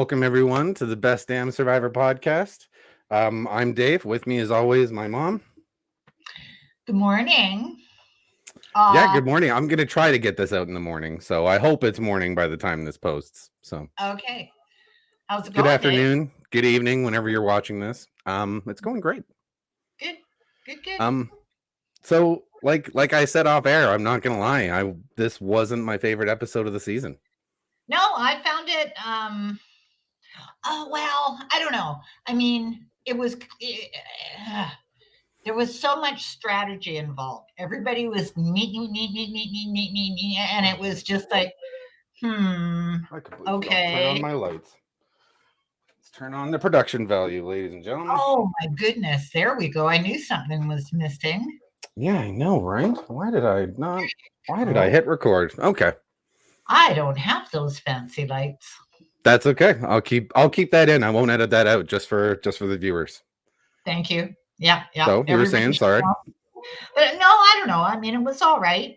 welcome everyone to the Best Damn Survivor podcast. I'm Dave. With me, as always, my mom. Good morning. Yeah, good morning. I'm gonna try to get this out in the morning, so I hope it's morning by the time this posts. So Okay. How's it good going, Dave? afternoon, good evening, whenever you're watching this. It's going great. Good. So like I said off air, I'm not gonna lie. This wasn't my favorite episode of the season. No, I found it. Oh well, I don't know. I mean, there was so much strategy involved. Everybody was meet, and it was just like, I completely forgot to turn on okay. my lights. Let's turn on the production value, ladies and gentlemen. Oh my goodness, there we go. I knew something was missing. Yeah, I know, right? Why did I hit record? Okay. I don't have those fancy lights. That's okay. I'll keep that in. I won't edit that out just for the viewers. Thank you. Yeah. So you were saying, sorry. But no, I don't know. I mean, it was all right.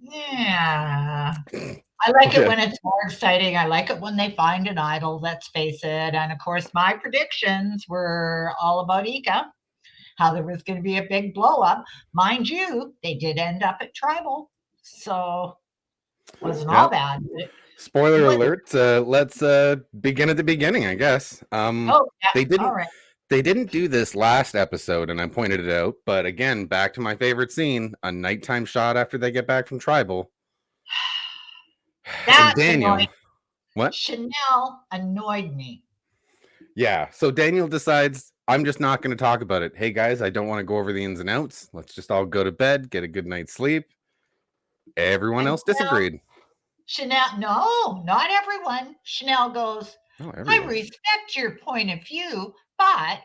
Yeah. I like it when it's more exciting. I like it when they find an idol, let's face it. And of course, my predictions were all about Ika, how there was going to be a big blow up. Mind you, they did end up at Tribal. So it wasn't all bad. Spoiler alert. Let's begin at the beginning, I guess. They didn't. All right. They didn't do this last episode, and I pointed it out. But again, back to my favorite scene: a nighttime shot after they get back from Tribal. That's Daniel. Annoying. What? Chanel annoyed me. Yeah. So Daniel decides, I'm just not going to talk about it. Hey guys, I don't want to go over the ins and outs. Let's just all go to bed, get a good night's sleep. Everyone else disagreed. Chanel, no, not everyone. Chanel goes, I respect your point of view, but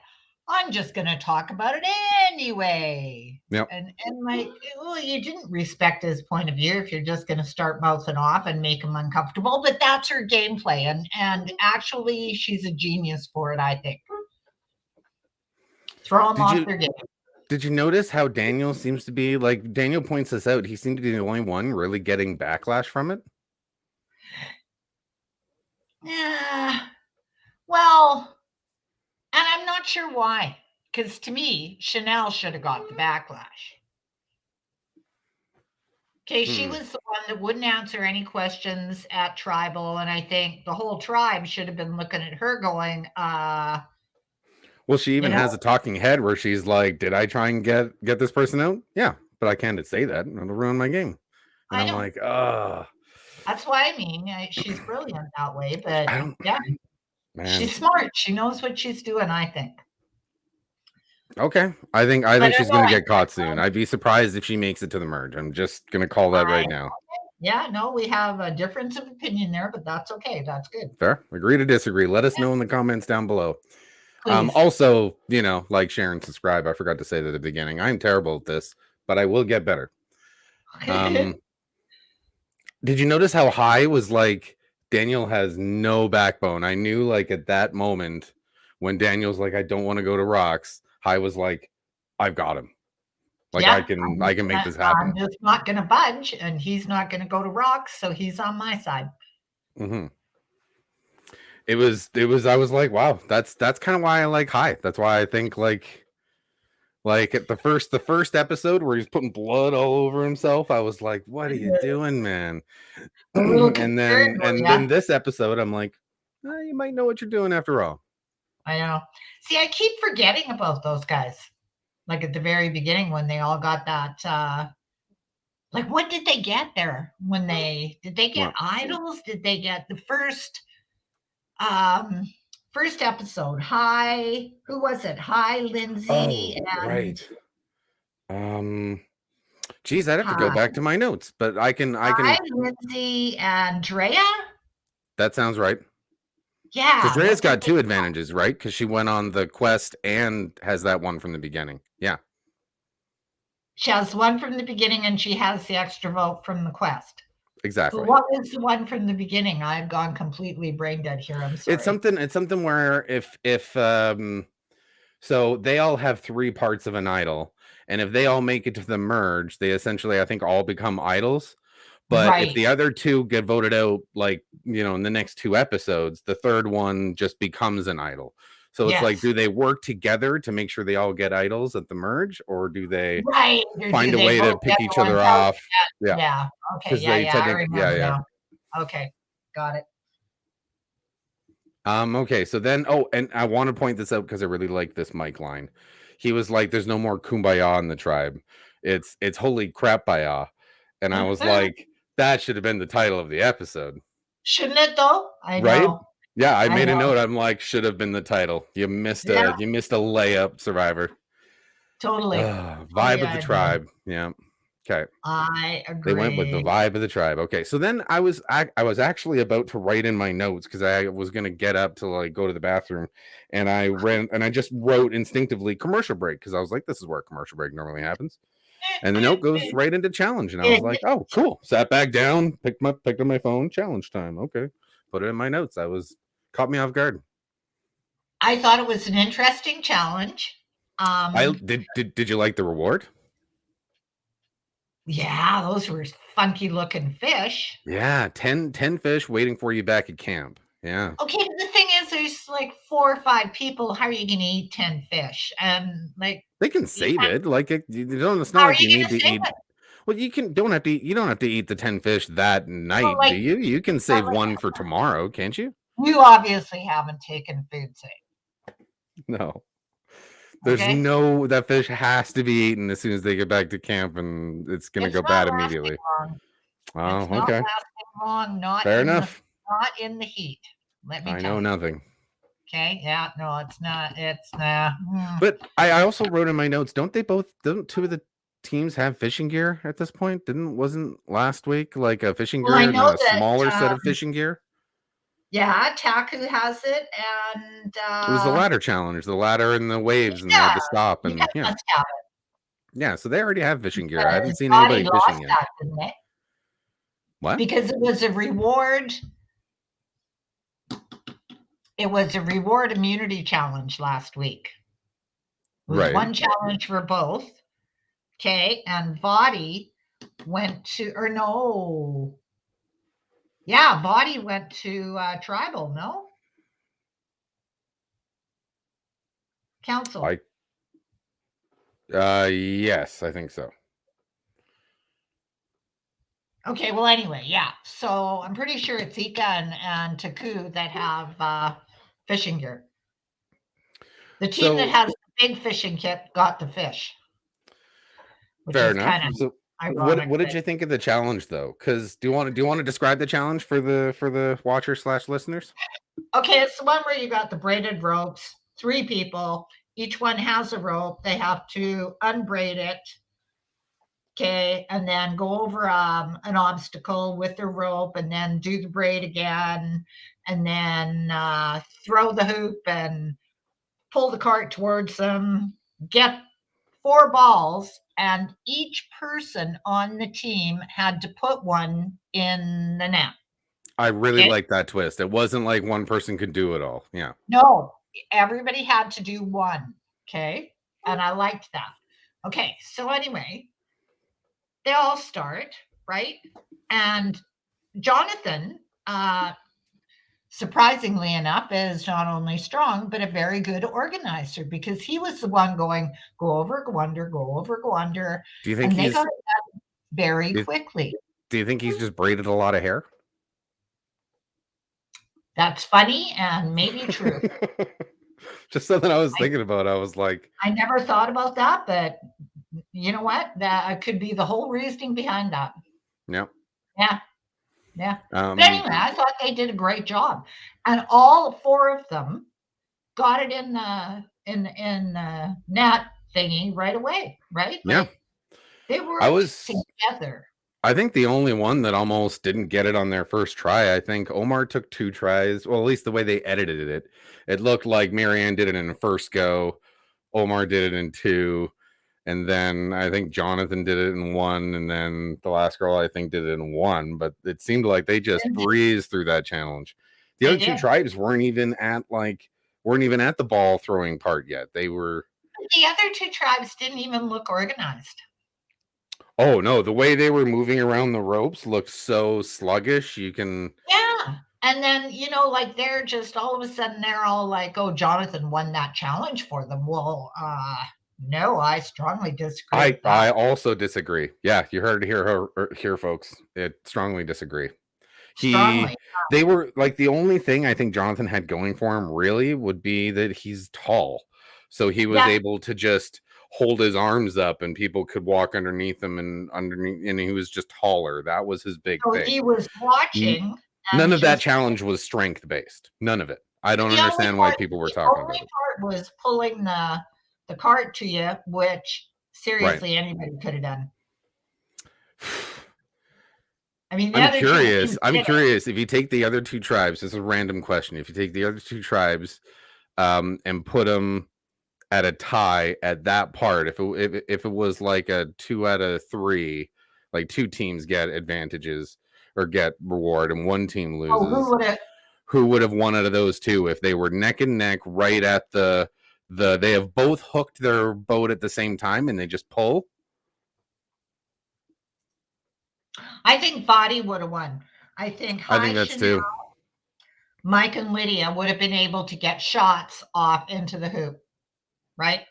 I'm just going to talk about it anyway. Yep. And like, well, you didn't respect his point of view if you're just going to start mouthing off and make him uncomfortable. But that's her gameplay, and actually, she's a genius for it. I think. Throw them off their game. Did you notice how Daniel seems to be like? Daniel points this out. He seemed to be the only one really getting backlash from it. Yeah. Well, and I'm not sure why, because to me, Chanel should have got the backlash. Okay, she was the one that wouldn't answer any questions at Tribal, and I think the whole tribe should have been looking at her going, well, she even has a talking head where she's like, did I try and get this person out? Yeah, but I can't say that. It'll ruin my game. And I'm like, That's why I mean, she's brilliant that way, but yeah, man. She's smart. She knows what she's doing, I think. Okay. I think she's going to get caught soon. I'd be surprised if she makes it to the merge. I'm just going to call that right now. Yeah, no, we have a difference of opinion there, but that's okay. That's good. Fair. Agree to disagree. Let us know in the comments down below. Also, like, share, and subscribe. I forgot to say that at the beginning. I'm terrible at this, but I will get better. Did you notice how High was like, Daniel has no backbone? I knew, like, at that moment when Daniel's like, I don't want to go to Rocks, High was like, I've got him. Like, I can make this happen. I'm just not going to budge, and he's not going to go to Rocks, so he's on my side. Mm-hmm. It was. I was like, wow, that's kind of why I like High. That's why I think like at the first episode where he's putting blood all over himself, I was like, what are you doing, man? And then this episode, I'm like, you might know what you're doing after all. I know. See, I keep forgetting about those guys. Like at the very beginning when they all got that. Like, what did they get there? Did they get idols? Did they get the first episode? High, who was it? High, Lindsay, right. Geez, I'd have to go back to my notes, but I can. High, Lindsay, and Drea. That sounds right. Yeah, because Drea's got two advantages, right? Because she went on the quest and has that one from the beginning. Yeah. She has one from the beginning, and she has the extra vote from the quest. Exactly. But what was the one from the beginning? I've gone completely brain dead here. I'm sorry. It's something where if so they all have 3 parts of an idol, and if they all make it to the merge, they essentially, I think, all become idols. But if the other two get voted out, like, you know, in the next 2 episodes, the third one just becomes an idol. So it's like, do they work together to make sure they all get idols at the merge, or do they find a way to pick each other off? Yeah. Okay. Yeah. I remember now. Okay. Got it. Okay. So then, and I want to point this out because I really like this Mike line. He was like, "There's no more kumbaya in the tribe. It's holy crap baya," and I was like, that should have been the title of the episode. Shouldn't it though? I know. Yeah, I made a note. I'm like, should have been the title. You missed a layup, Survivor. Totally. Vibe of the tribe. Yeah. Okay. I agree. They went with the vibe of the tribe. Okay. So then I was actually about to write in my notes because I was gonna get up to like go to the bathroom, and I just wrote instinctivly commercial break because I was like, this is where a commercial break normally happens. And the note goes right into challenge, and I was like, "Oh, cool!" Sat back down, picked up my phone. Challenge time. Okay, put it in my notes. Caught me off guard. I thought it was an interesting challenge. Did you like the reward? Yeah, those were funky looking fish. Yeah, 10 fish waiting for you back at camp. Yeah. Okay, but the thing is, there's like 4 or 5 people. How are you going to eat 10 fish? And like they can save it. Like you don't. It's not like you need to eat. Well, you don't have to eat the 10 fish that night, do you? You can save one for tomorrow, can't you? You obviously haven't taken food safe. No. There's that fish has to be eaten as soon as they get back to camp, and it's going to go bad immediately. Oh, it's not lasting long. Not fair enough. Not in the heat. Let me tell you. I know nothing. Okay. Yeah. No, it's not. It's not. But I also wrote in my notes. Don't two of the teams have fishing gear at this point? Wasn't last week like a fishing gear and a smaller set of fishing gear? Yeah, Taku has it, and it was the ladder challenge, the ladder and the waves, and they had to stop, and yeah, so they already have fishing gear. I haven't seen anybody fishing yet. Didn't they? What? Because it was a reward. It was a reward immunity challenge last week. It was one challenge for both. Okay, and Vadi went to, or no. Yeah, Vadi went to tribal, no? Council. Yes, I think so. Okay, well, anyway, yeah. So I'm pretty sure it's Ika and Taku that have fishing gear. The team that has the big fishing kit got the fish. Fair enough. So what did you think of the challenge, though? Because do you want to describe the challenge for the watcher/listeners? Okay, it's the one where you got the braided ropes, 3 people, each one has a rope. They have to unbraid it, okay, and then go over an obstacle with the rope, and then do the braid again, and then throw the hoop and pull the cart towards them, get 4 balls, and each person on the team had to put one in the net. I really like that twist. It wasn't like one person could do it all. Yeah. No, everybody had to do one. Okay. And I liked that. Okay. So anyway, they all start, right? And Jonathan, surprisingly enough, is not only strong, but a very good organizer, because he was the one going, go over, go under, go over, go under. Do you think they got it done very quickly? Do you think he's just braided a lot of hair? That's funny and maybe true. Just something I was thinking about. I was like, I never thought about that, but you know what? That could be the whole reasoning behind that. Yeah. Yeah. Yeah. But anyway, I thought they did a great job, and all 4 of them got it in the net thingy right away, right? Yeah. Like, they worked together. I think the only one that almost didn't get it on their first try, I think Omar took 2 tries. Well, at least the way they edited it, it looked like Marianne did it in the first go. Omar did it in 2. And then I think Jonathan did it in 1. And then the last girl, I think, did it in 1. But it seemed like they just breezed through that challenge. The other 2 tribes weren't even at the ball throwing part yet. They were. The other 2 tribes didn't even look organized. Oh no, the way they were moving around the ropes looked so sluggish. You can Yeah. And then, like they're just all of a sudden they're all like, "Oh, Jonathan won that challenge for them." Well, no, I strongly disagree with that. I also disagree. Yeah, you heard it here, folks. It strongly disagree. Strongly. They were like the only thing I think Jonathan had going for him really would be that he's tall. So he was Yeah. able to just hold his arms up and people could walk underneath him and he was just taller. That was his big So thing. he was watching None and of that just challenge was strength based. None of it. I don't the only understand why part people were the talking only about it. part was pulling the cart to you, which Right. seriously anybody could have done. I mean, the I'm other two curious. did I'm it. curious if you take the other two tribes. This is a random question. If you take the other two tribes, and put them at a tie at that part, if it was like a 2 out of 3, like two teams get advantages or get reward, and one team Oh, who loses, would have? who would have won out of those two if they were neck and neck right at they have both hooked their boat at the same time and they just pull? I think Body would have won. I think I High think that's Chanel, too. Mike, and Lydia would have been able to get shots off into the hoop, right?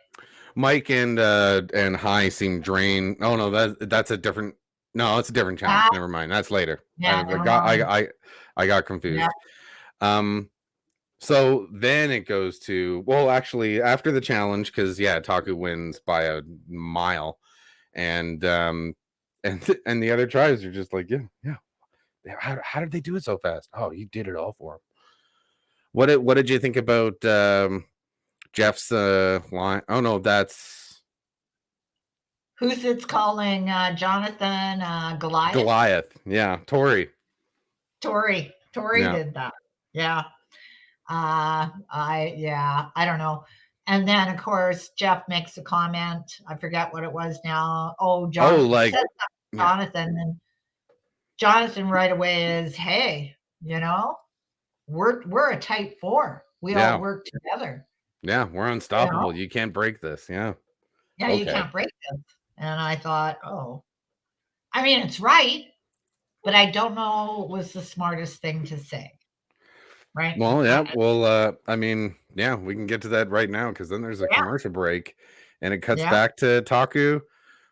Mike and High seem drained. Oh no, that's a different. No, it's a different challenge. Ah, Never mind. That's later. yeah, never mind. I got Yeah. confused. So then it goes to, well, actually after the challenge, because yeah, Taku wins by a mile, and and the other tribes are just like, yeah. How did they do it so fast? Oh, you did it all for them. What did you think about Jeff's line? Oh no, that's Who's it's calling Jonathan Goliath? Goliath. Yeah, Tori. Tori. Tori Yeah. did that. Yeah. I don't know. And then of course Jeff makes a comment. I forget what it was now. Oh, Oh, Jonathan like said that to yeah, Jonathan, and Jonathan right away is, hey, we're a tight four. We all yeah, work together. yeah. We're You know? unstoppable. You can't break this. Yeah. Yeah, you Okay. can't break this. And I thought, oh, I mean, it's right, but I don't know it was the smartest thing to say. Right? Well, yeah. Well, I mean, yeah, we can get to that right now because then there's a Yeah, commercial break, and it cuts yeah, back to Taku yeah.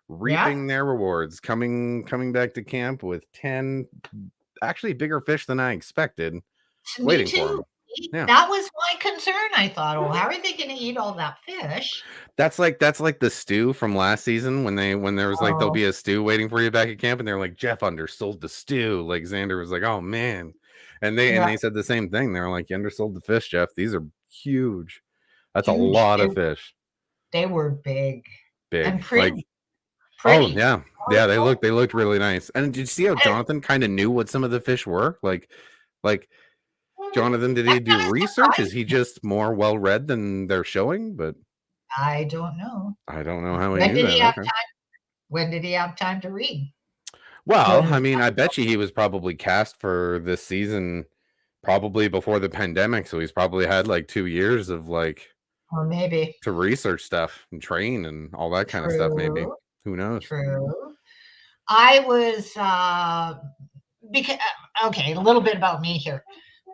reaping their rewards, coming back to camp with 10 actually bigger fish than I expected, Me waiting for too. him. Yeah. That was my concern. I thought, oh, how are they going to eat all that fish? That's like the stew from last season when there was like there'll Oh, be a stew waiting for you back at camp and they're like Jeff undersold the stew. Like Xander was like, "Oh man." And yeah, they said the same thing. They're like, "You undersold the fish, Jeff. These are huge. That's a huge. lot of fish. They were big Big." and Like, pretty. oh Pretty. yeah. Yeah, they looked really nice. And did you see how And Jonathan kind of knew what some of the fish were? Like Jonathan, did that he do kind of research? Is surprised he me. just more well read than they're showing? But I don't know. I don't know how he When knew did he that. have Okay. time? When did he have time to read? Well, I Because, mean, I bet you he was probably cast for this season probably before the pandemic, so he's probably had like 2 years of like or maybe to research stuff and train and all that kind of stuff. Maybe true, who knows? true. I was because okay, a little bit about me here.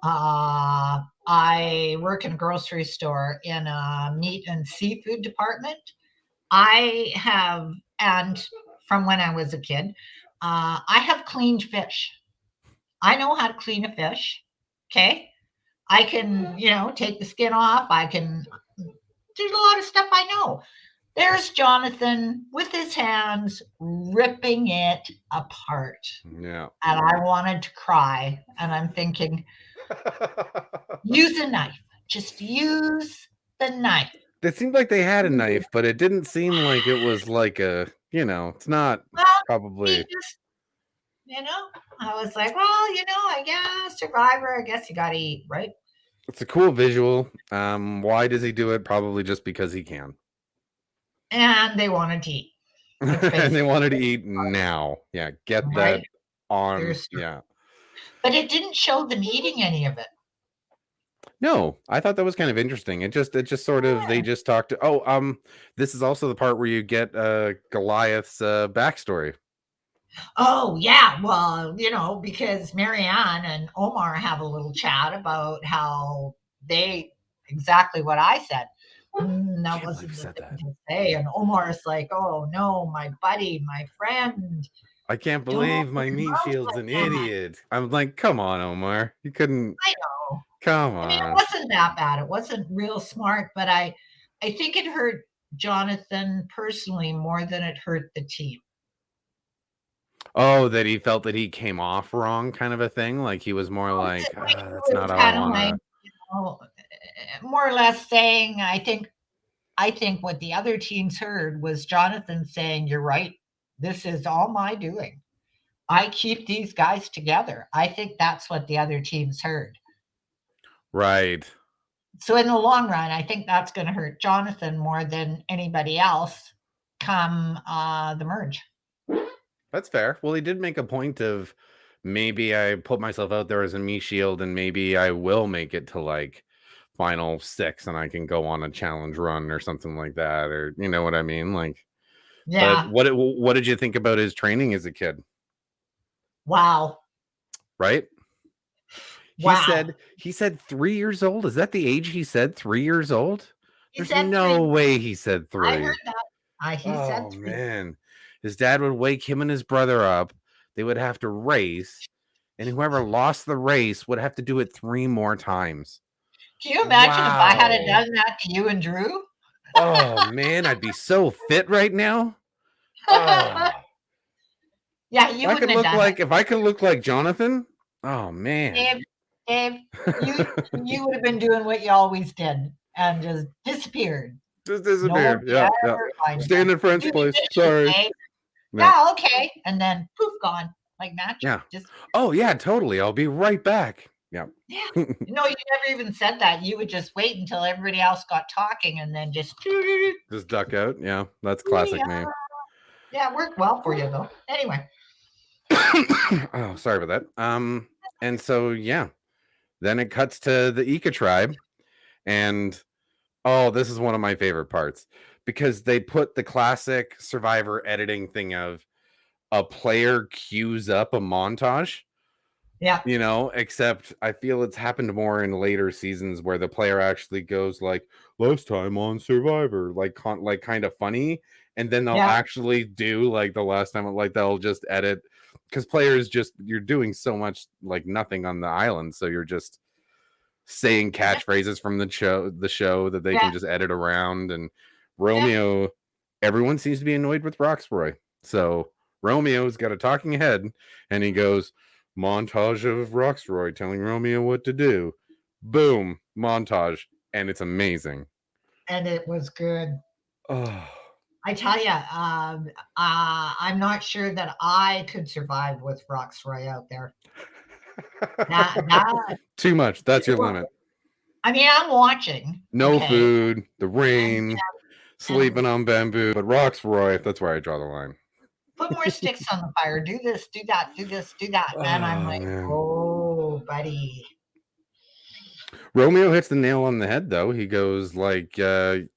I work in a grocery store in a meat and seafood department. I have, and from when I was a kid, I have cleaned fish. I know how to clean a fish. Okay. I can, take the skin off. I can, there's a lot of stuff I know. There's Jonathan with his hands ripping it apart. Yeah. And I wanted to cry. And I'm thinking, use a knife. Just use the knife. It seemed like they had a knife, but it didn't seem like it was like it's not Well, he probably. just, I was like, well, I guess survivor, I guess you got to eat, right? It's a cool visual. Why does he do it? Probably just because he can. And they wanted to eat. Let's And face they it, wanted to eat now. Yeah, get right? that on. There's, Yeah. but it didn't show them eating any of it. No, I thought that was kind of interesting. It just sort of they just talked to this is also the part where you get Goliath's backstory. Oh, yeah. Well, because Marianne and Omar have a little chat about how they exactly what I said. That Can't believe you wasn't the said thing that. to say. And Omar's like, oh no, my buddy, my friend, I can't don't believe my meat emote shield's like an that. idiot. I'm like, come on, Omar. You couldn't. I know. Come I mean, it on. wasn't that bad. It wasn't real smart, but I think it hurt Jonathan personally more than it hurt the team. Oh, that he felt that he came off wrong, kind of a thing. Like he was more like, Like, that's it not was how I kind of want like, to. know, more or less saying, I think what the other teams heard was Jonathan saying, "You're right. This is all my doing. I keep these guys together." I think that's what the other teams heard. Right. So in the long run, I think that's going to hurt Jonathan more than anybody else come the merge. That's fair. Well, he did make a point of maybe I put myself out there as a me shield and maybe I will make it to like final six and I can go on a challenge run or something like that. Or you know what I mean? Like, but Yeah. what did you think about his training as a kid? Wow. Right? Wow. He said 3 years old. Is that the age he said? 3 years old? He There's said three. no way he said I heard three. that. He said Oh three. man. His dad would wake him and his brother up. They would have to race, and whoever lost the race would have to do it 3 more times. Can you imagine if I had Wow. done that to you and Drew? Oh man, I'd be so fit right now. Oh, Yeah, you wouldn't have done it. if I could look like Jonathan. Oh man. Dave, Dave, you would have been doing what you always did and just disappeared. Just No one disappeared. would Yeah, yeah. ever find you. Staying in French Do the place. dishes, Sorry. Dave. Yeah. Yeah, okay. And then poof, gone like magic. Yeah. Just Oh yeah, totally. I'll be right back. Yeah. yeah. No, you never even said that. You would just wait until everybody else got talking and then just Just duck out. Yeah, that's classic yeah, me. yeah, it worked well for you though. Anyway, Oh, sorry about that. And so yeah, then it cuts to the Ika tribe, and oh, this is one of my favorite parts because they put the classic Survivor editing thing of a player queues up a montage, yeah, except I feel it's happened more in later seasons where the player actually goes like last time on Survivor, like kind of funny, and then they'll yeah, actually do like the last time, like they'll just edit because players just you're doing so much like nothing on the island, so you're just saying yeah, catchphrases from the show that they yeah, can just edit around. And yeah. Romeo, everyone seems to be annoyed with Roxroy, so Romeo's got a talking head, and he goes montage of Roxroy telling Romeo what to do. Boom, montage, and it's amazing. And it was good. Oh, I tell you, I'm not sure that I could survive with Roxroy out there. That too much. That's your limit. I mean, I'm watching, No okay, food, the and rain, and sleeping on bamboo, but Roxroy, that's where I draw the line. put more sticks on the fire. Do this, do that, do this, do that, and I'm Oh like, man. oh, buddy. Romeo hits the nail on the head though. He goes like I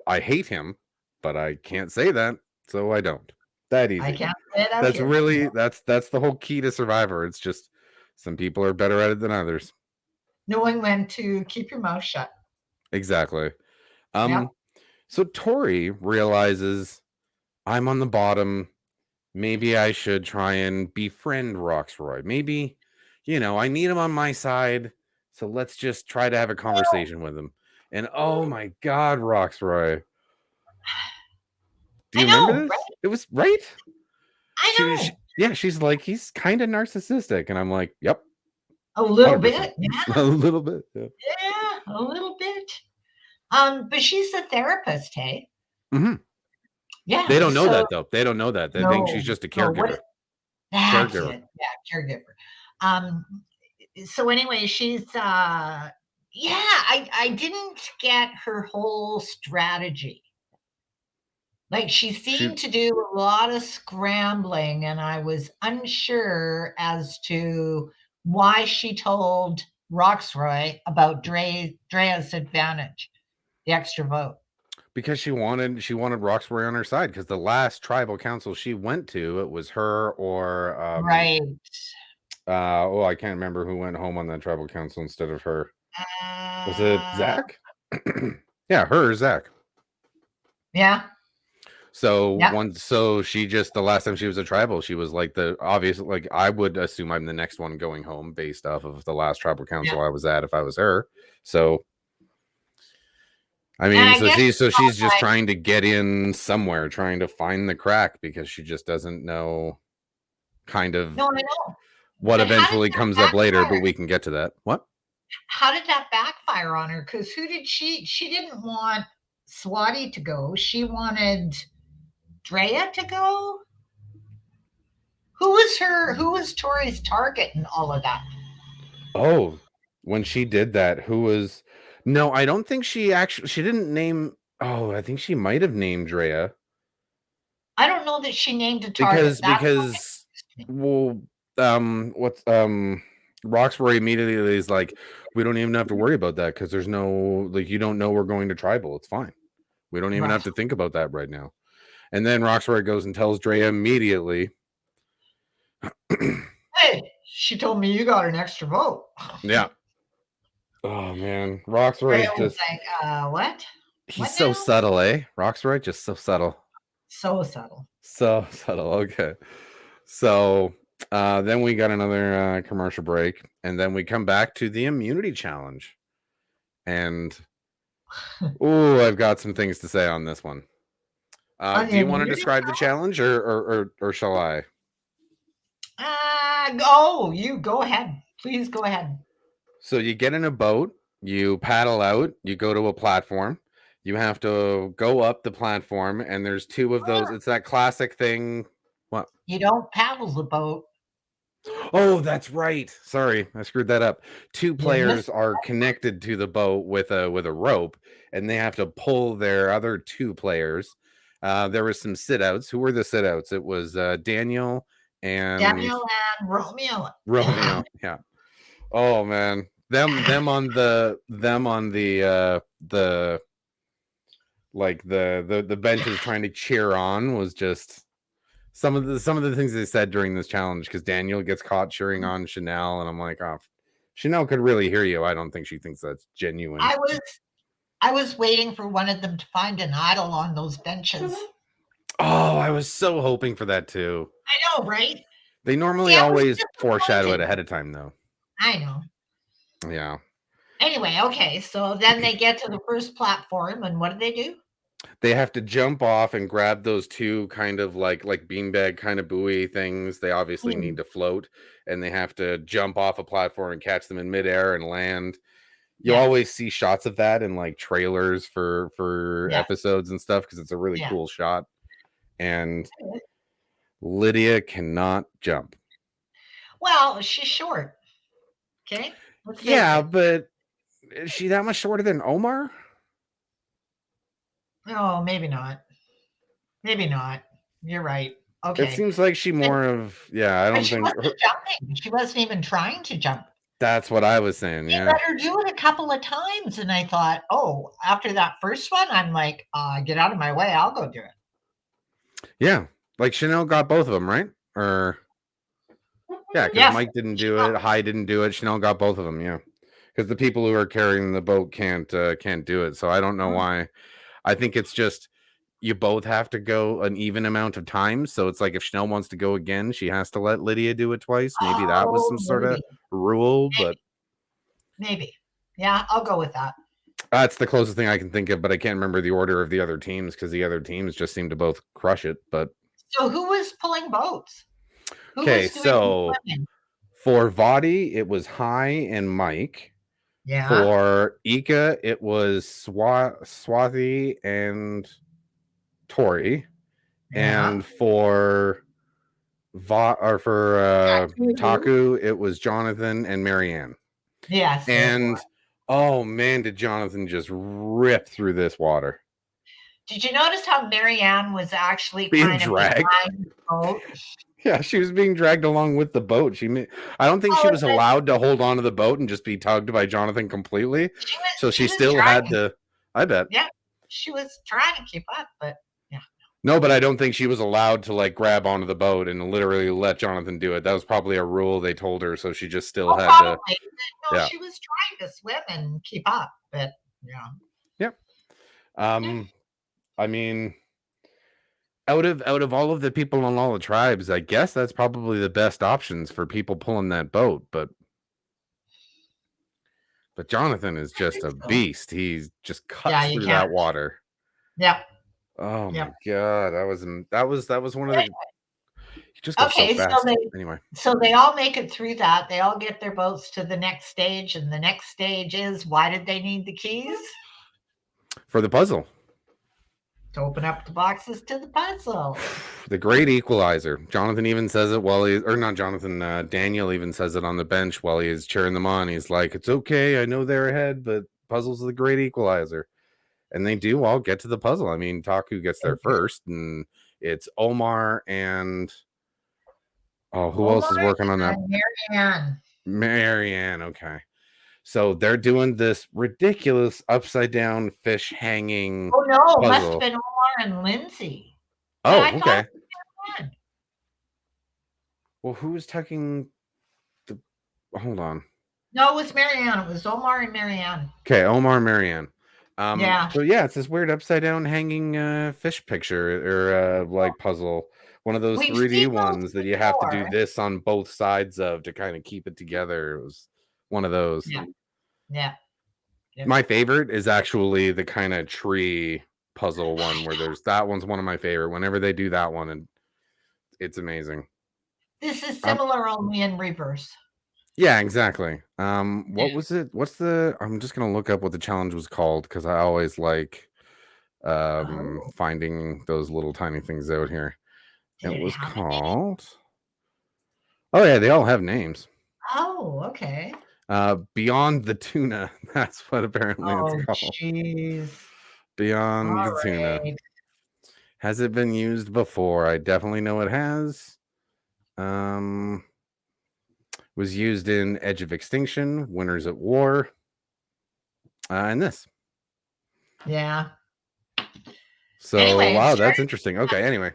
hate him, but I can't say that, so I don't. That I easy. can't say it out That's here. really that's the whole key to Survivor. It's just some people are better at it than others. Knowing when to keep your mouth shut. Exactly. Yep. Um so Tori realizes I'm on the bottom. Maybe I should try and befriend Roxroy. Maybe, I need him on my side. So let's just try to have a conversation with him. And oh my God, Roxroy. Do I you remember know, this? right? It was right. I know. Yeah, she's like, he's kind of narcissistic. And I'm like, yep, A little 100%. bit. Yeah, A little bit. Yeah. yeah, a little bit. But she's a therapist, hey? Hmm. They Yeah. don't know So that, though. They don't know that. They think she's no, just a no, what caregiver. that's Caregiver. it. Yeah, caregiver. Um, so anyway, she's yeah, I didn't get her whole strategy. Like she She seemed to do a lot of scrambling, and I was unsure as to why she told Roxroy about Drea's advantage, the extra vote. Because she wanted Roxbury on her side, because the last tribal council she went to, it was her or Right. I can't remember who went home on that tribal council instead of her. Was it Zach? Yeah, her or Zach. Yeah. So she just, the last time she was a tribal, she was like the obvious, like I would assume I'm the next one going home based off of the last tribal council I was at if I was her. So I mean, she's just trying to get in somewhere, trying to find the crack, because she just doesn't know kind of No, I know. what eventually comes up later, but we can get to that. What? How did that backfire on her? Because she didn't want Swati to go. She wanted Drea to go. Who was Tori's target and all of that? Oh, when she did that, who was? No, I don't think she didn't name. Oh, I think she might have named Drea. I don't know that she named a target. Because well, what's Roxbury immediately is like, we don't even have to worry about that, because there's no, like, you don't know we're going to tribal. It's fine. We don't even have to think about that right now. And then Roxbury goes and tells Drea immediately. Hey, she told me you got an extra vote. Yeah. Oh man, Roxbury's just like, what? He's so subtle, eh? Roxbury, just so subtle. So subtle. So subtle. Okay. So then we got another commercial break, and then we come back to the immunity challenge. And I've got some things to say on this one. Do you want to describe the challenge, or shall I? You go ahead. Please go ahead. So you get in a boat, you paddle out, you go to a platform. You have to go up the platform, and there's two of those. It's that classic thing. What? You don't paddle the boat. Oh, that's right. Sorry, I screwed that up. Two players are connected to the boat with a rope, and they have to pull their other two players. There were some sit-outs. Who were the sit-outs? It was Daniel and Romeo. Romeo, yeah. Oh man, them on the like the benches trying to cheer on was just some of the things they said during this challenge, because Daniel gets caught cheering on Chanel, and I'm like, oh, Chanel could really hear you. I don't think she thinks that's genuine. I was waiting for one of them to find an idol on those benches. Oh, I was so hoping for that too. I know, right? They normally always foreshadow it ahead of time, though. I know. Yeah. Anyway, okay, so then they get to the first platform, and what do? They have to jump off and grab those two kind of like beanbag kind of buoy things. They obviously need to float, and they have to jump off a platform and catch them in midair and land. You always see shots of that in like trailers for episodes and stuff, because it's a really cool shot. And Lydia cannot jump. Well, she's short. Okay. Yeah, but is she that much shorter than Omar? Oh, maybe not. Maybe not. You're right. Okay. It seems like she more of, I don't think jumping. She wasn't even trying to jump. That's what I was saying. They let her do it a couple of times, and I thought, oh, after that first one, I'm like, get out of my way. I'll go do it. Yeah, like Chanel got both of them, right? Or because Mike didn't do it, Hai didn't do it. Chanel got both of them. Yeah, because the people who are carrying the boat can't do it. So I don't know why. I think it's just you both have to go an even amount of times. So it's like if Chanel wants to go again, she has to let Lydia do it twice. Maybe that was some sort of rule, but maybe. Yeah, I'll go with that. That's the closest thing I can think of, but I can't remember the order of the other teams, because the other teams just seem to both crush it. But so who was pulling boats? Okay, so for Vadi, it was Hai and Mike. Yeah. For Ika, it was Swathi and Tori. Yeah. And for Taku, it was Jonathan and Marianne. Yes. And oh man, did Jonathan just rip through this water. Did you notice how Marianne was actually being dragged? Yeah, she was being dragged along with the boat. I don't think she was allowed to hold on to the boat and just be tugged by Jonathan completely. She still had to. I bet. Yeah, She was trying to keep up, but yeah. No, but I don't think she was allowed to like grab onto the boat and literally let Jonathan do it. That was probably a rule they told her, so she just still Oh, had to. probably. No, Yeah. she was trying to swim and keep up, but yeah. Yep. I mean, out of all of the people on all the tribes, I guess that's probably the best options for people pulling that boat. But Jonathan is I just think a so. beast. He just Yeah, cuts you through can't. that water. Yep. Oh Yep. my god, that was one of the. He just goes so Okay, fast. Anyway, so they all make it through that. They all get their boats to the next stage, and the next stage is why did they need the keys? for the puzzle, To open up the boxes to the puzzle. the great equalizer. Jonathan even says it while he, or not Jonathan. Daniel even says it on the bench while he is cheering them on. He's like, "It's okay. I know they're ahead, but puzzle's the great equalizer." And they do all get to the puzzle. I mean, Taku gets there first, and it's Omar and who else is Omar working on that? and Marianne. Marianne. Okay, so they're doing this ridiculous upside down fish hanging Oh no, must have puzzle. been Omar and Lindsay. But I Oh, thought okay. it was Marianne. Well, who's tucking the? Hold on. No, it was Marianne. It was Omar and Marianne. Okay, Omar and Marianne. Yeah. So yeah, it's this weird upside down hanging fish picture or like puzzle. One of those We've 3D seen those ones that you have to do before. this on both sides of to kind of keep it together. It was one of those. Yeah. Yeah. Yep. My favorite is actually the kind of tree puzzle one where there's that one's one of my favorite. Whenever they do that one, and it's amazing. This is Um, similar only in reverse. yeah, exactly. Yeah. What was it? What's the? I'm just gonna look up what the challenge was called because I always like Oh, finding those little tiny things out here. did It it was have a name? called. Oh yeah, they all have names. Oh, okay. Beyond the tuna. That's what apparently it's Oh, called. jeez. Beyond All the tuna. right. Has it been used before? I definitely know it has. Um, was used in Edge of Extinction, Winners at War, and this. Yeah. So Anyway, wow, that's interesting. Okay, anyway.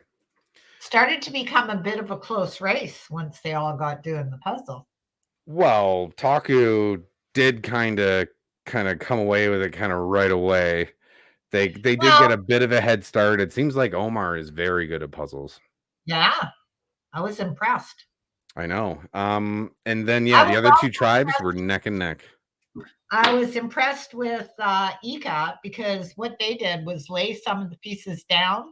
started to become a bit of a close race once they all got doing the puzzle. Well, Taku did kind of come away with it kind of right away. They did Well, get a bit of a head start. It seems like Omar is very good at puzzles. yeah, I was impressed. I know. And then I yeah, the was other two also tribes were neck and neck. I was impressed with Ika because what they did was lay some of the pieces down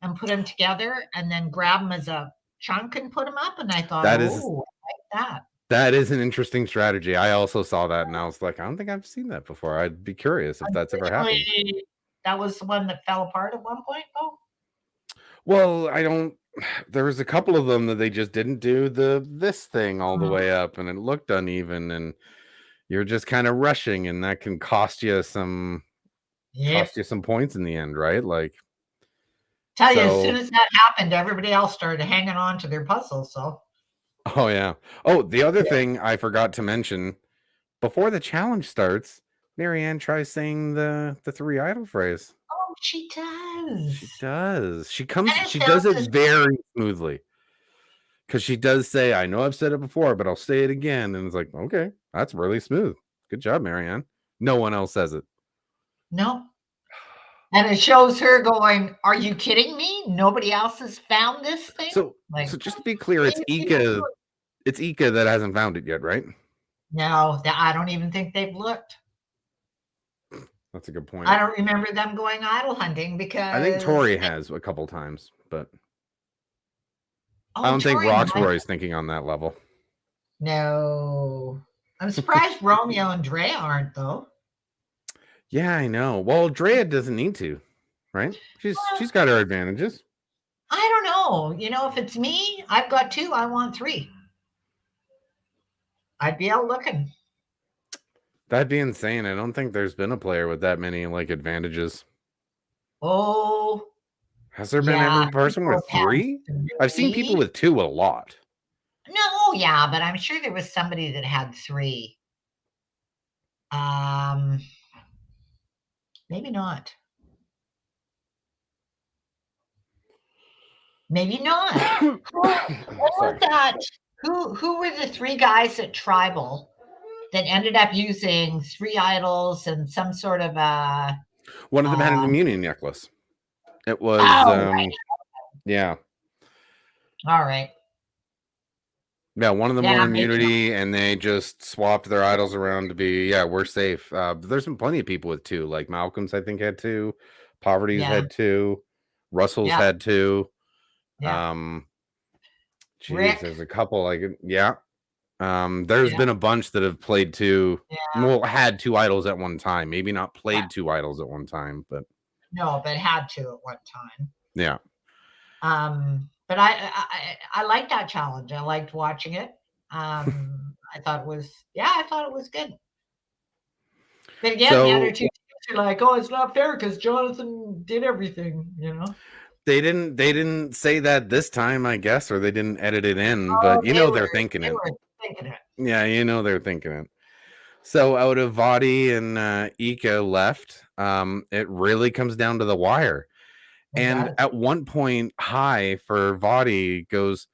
and put them together, and then grab them as a chunk and put them up. And I thought, That is oh, I like that. that is an interesting strategy. I also saw that and I was like, I don't think I've seen that before. I'd be curious if that's ever happened. Unfortunately, that was the one that fell apart at one point, though. Well, I don't there was a couple of them that they just didn't do this thing all the way up and it looked uneven and you're just kind of rushing and that can Yep. cost you some points in the end, right? Like Tell you, as soon so as that happened, everybody else started hanging on to their puzzle. So, oh yeah. Oh, the other yeah. thing I forgot to mention before the challenge starts, Marianne tries saying the three idol phrase. Oh, she does. She does. And it She does sounds it as very smoothly. Because she does say, I know I've said it before, but I'll say it again. And it's like, okay, that's really smooth. Good job, Marianne. No one else says it. no. And it shows her going, "Are you kidding me? Nobody else has found this thing?" So Like, just to be clear, maybe people do it. It's Ika that hasn't found it yet, right? No, I don't even think they've looked. That's a good I point. don't remember them going idol hunting I think because Tori has a couple times, but I oh, don't think Tori might. Roxroy's thinking on that level. No. I'm surprised Romeo and Drea aren't, though. Yeah, I know. Well, Drea doesn't need to, right? Well, She's got her advantages. I don't know. If it's me, I've got 2, I want 3. I'd be out looking. That'd be insane. I don't think there's been a player with that many like advantages. Oh, Has there been yeah, ever a person people with have had 3? I've seen people 3. with 2 a lot. No, yeah, but I'm sure there was somebody that had 3. Um, maybe not. Maybe not. What was Sorry. that? Who were the three guys at Tribal that ended up using three idols and some sort of a One of them had an uh, immunity necklace. It was, oh, right. yeah. All right. Yeah, one of them Yeah, won maybe not. immunity, and they just swapped their idols around to be, yeah, we're safe. There's been plenty of people with two, like Malcolm's, I think, had two. Poverty's Yeah, had two. Russell's yeah, had two. yeah. Um, Geez, Rick. there's a couple, like, yeah. There's Yeah, been a bunch that have played two, yeah. well, had two idols at one time. Maybe not Yeah. played two idols at one time, but No, but had to at one time. yeah. But I liked that challenge. I liked watching it. I thought it was yeah, I thought it was good. But again, the other So two teams are like, oh, it's not fair because Jonathan did everything, you know. they didn't say that this time, I guess, or they didn't edit it in, Oh, but they're thinking they it. were thinking it. Yeah, they're thinking it. So out of Vadi and Ika left, it really comes down to the wire. It And does. at one point, High for Vadi goes,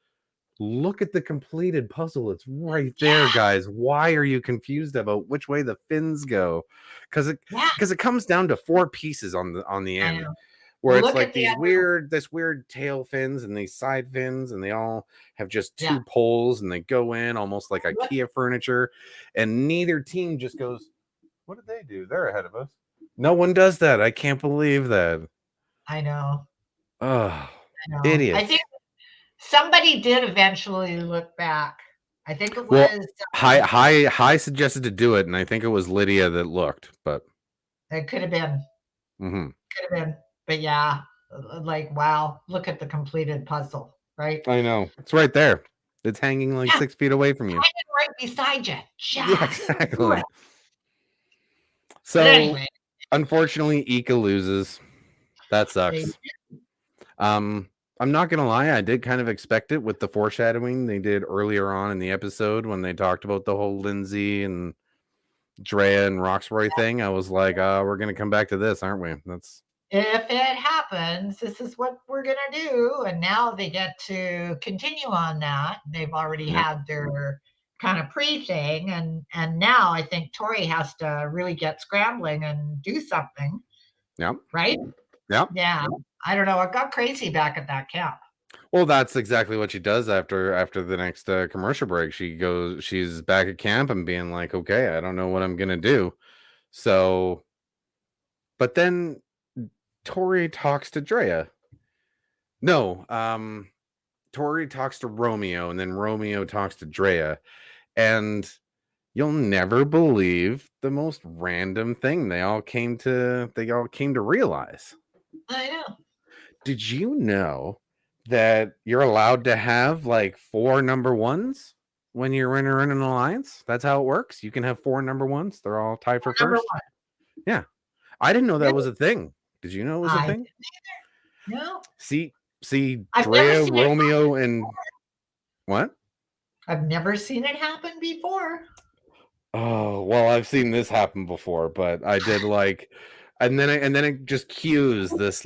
look at the completed puzzle. It's right there, Yeah, guys. Why are you confused about which way the fins go? Because yeah, it comes down to four pieces on the I end, know. where Well, it's look like at the other. this weird tail fins and these side fins, and they all have just Yeah, two poles, and they go in almost like look, IKEA furniture, and neither team just goes, what did they do? They're ahead of us. No one does that. I can't believe that. I know, Oh, I know. I think idiots. somebody did eventually look back. I think it Well, was High suggested to do it, and I think it was Lydia that looked, but it could have been. mhm. Could have been. But yeah, like, wow, look at the completed puzzle, right? I know. It's right there. It's hanging like Yeah, 6 feet away from it's you. hanging right beside you. Yeah, Just do it. exactly. But So anyway, unfortunately, Ika loses. That they sucks. Um, I'm not gonna lie, I did kind of expect it with the foreshadowing they did earlier on in the episode when they talked about the whole Lindsay and Drea and Roxroy thing. I was like, we're gonna come back to this, aren't we? That's if it happens, this is what we're gonna do. And now they get to continue on that. They've already yep, had their kind of pre thing, and now I think Tori has to really get scrambling and do something, yep, right? yep. Yeah. I don't know. It got crazy back at that camp. Well, that's exactly what she does after the next commercial break. She's back at camp and being like, okay, I don't know what I'm gonna do. So, but then Tori talks to Drea. No, Tori talks to Romeo, and then Romeo talks to Drea, and you'll never believe the most random thing they all came to realize. I know. Did you know that you're allowed to have like four number ones when you're in an alliance? That's how it works. You can have four number ones. They're all tied for Number first. one. Yeah. I didn't know that was Really? a thing. Did you know it was a I thing? no. See, I've never Drea, seen it. Romeo, and what? I've never seen it happen before. Oh, well, I've seen this happen before, but I did like and then it just cues this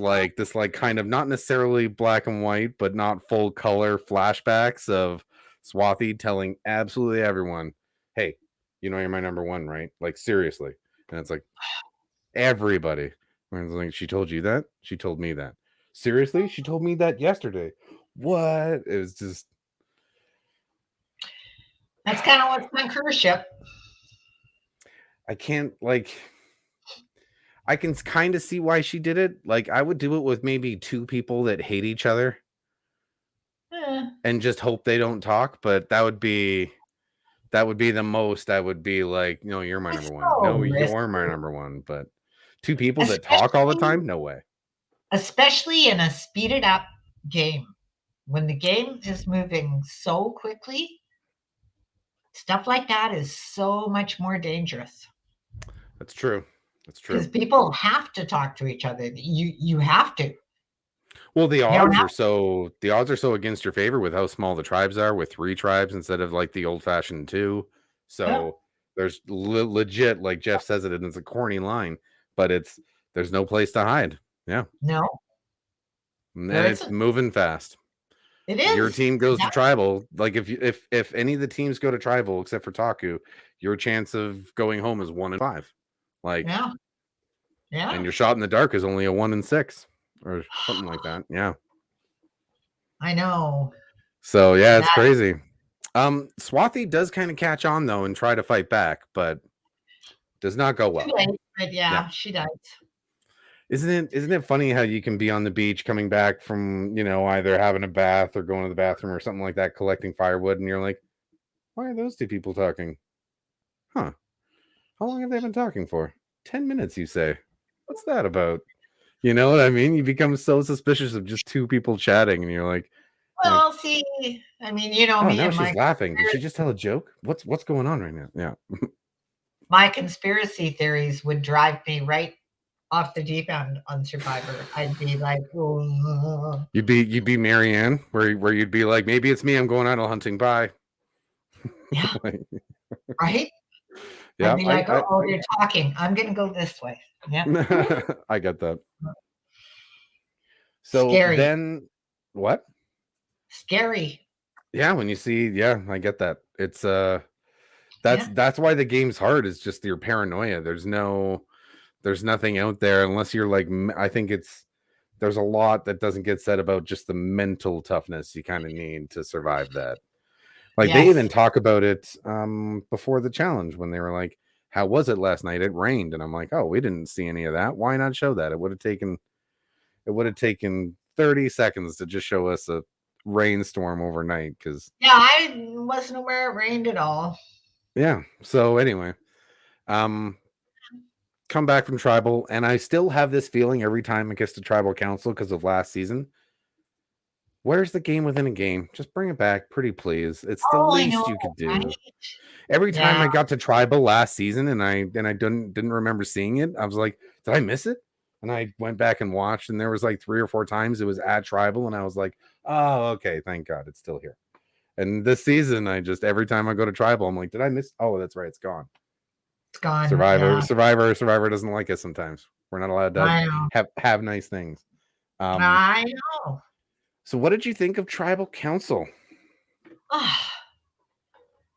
kind of not necessarily black and white, but not full color flashbacks of Swathi telling absolutely everyone, "Hey, you're my number one, right? Like seriously." And it's like everybody. And it's like she told you that? She told me that. Seriously? She told me that yesterday. What? It was just That's kind of what's on cruise ship. I can't like I can kind of see why she did it. Like I would do it with maybe two people that hate each other Eh, and just hope they don't talk, but that would be the most I would be like, "No, you're my it's number one. so No, you're my risky, number one." But two people that talk all the especially time? No way. especially in a speeded up game. When the game is moving so quickly, stuff like that is so much more dangerous That's true. That's because true. people have to talk to each other. You have to. Well, You don't have the odds are so against your favor with how small the tribes are with three tribes instead of like the old fashioned two. to. So there's legit, like Jeff says it, and it's a corny line, but there's no place to hide. Yeah. No, And there it's isn't. moving fast. It Your is. team goes to tribal. Like if any of the teams go to tribal except for Taku, your chance of going home is 1 in 5. Like, Yeah. and Yeah. your shot in the dark is only a 1 in 6 or something like that. Yeah. I know. So yeah, it's That crazy. Swathi does kind of catch on though and try to fight back, but does not go too well. late, but Yeah. yeah, she does. Isn't it funny how you can be on the beach coming back from, either having a bath or going to the bathroom or something like that, collecting firewood, and you're like, why are those two people talking? Huh. How long have they been talking for? 10 minutes, you say. What's that about? You know what I mean? You become so suspicious of just two people chatting, and you're like, Well, see, I mean, you know oh, me now and she's laughing. Did she just tell a joke? What's going on right now? Yeah. my conspiracy theories would drive me right off the deep end on Survivor. I'd be like, "Ugh." You'd be Marianne, where you'd be like, maybe it's me. I'm going idol hunting. Bye. Yeah, Like, right? I'd yeah, be like, oh, they're talking. I'm going to go this way. Yeah. I get that. So Scary. then, what? Scary. Yeah, when you see, yeah, I get that. It's Yeah. that's why the game's hard. Is just your paranoia. There's nothing out there unless you're like. I think there's a lot that doesn't get said about just the mental toughness you kind of need to survive that. Like they even Yes. talk about it before the challenge when they were like, "How was it last night? It rained," and I'm like, "Oh, we didn't see any of that. Why not show that? It would have taken 30 seconds to just show us a rainstorm overnight." Because Yeah, I wasn't aware it rained at all. yeah. So anyway, um, come back from tribal, and I still have this feeling every time it gets to tribal council because of last season. Where's the game within a game? Just bring it back, pretty please. It's the Oh, I know, least you could right? do. Every time Yeah. I got to tribal last season and I didn't remember seeing it, I was like, did I miss it? And I went back and watched, and there was like 3 or 4 times it was at tribal, and I was like, oh, okay, thank God it's still here. And this season, I just every time I go to tribal, I'm like, did I miss? Oh, that's right, it's gone. It's gone. Survivor, Yeah. Survivor, Survivor doesn't like us sometimes. We're not allowed to I know. have nice things. Um, I know. so what did you think of tribal council? Ah,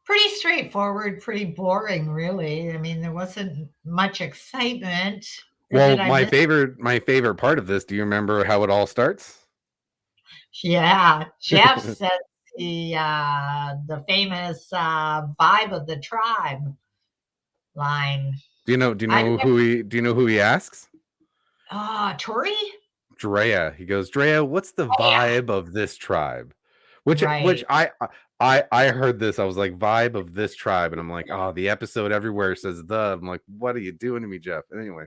pretty straightforward, pretty boring, really. I mean, there wasn't much excitement. Or Well, did I my miss? favorite part of this. Do you remember how it all starts? Yeah, Jeff says the famous vibe of the tribe line. I've never. Do you know who he asks? Tori. Drea. He goes, Drea, what's the Oh yeah, vibe of this tribe? Which right. I heard this. I was like, vibe of this tribe, and I'm like, oh, the episode everywhere says the. I'm like, what are you doing to me, Jeff? And anyway,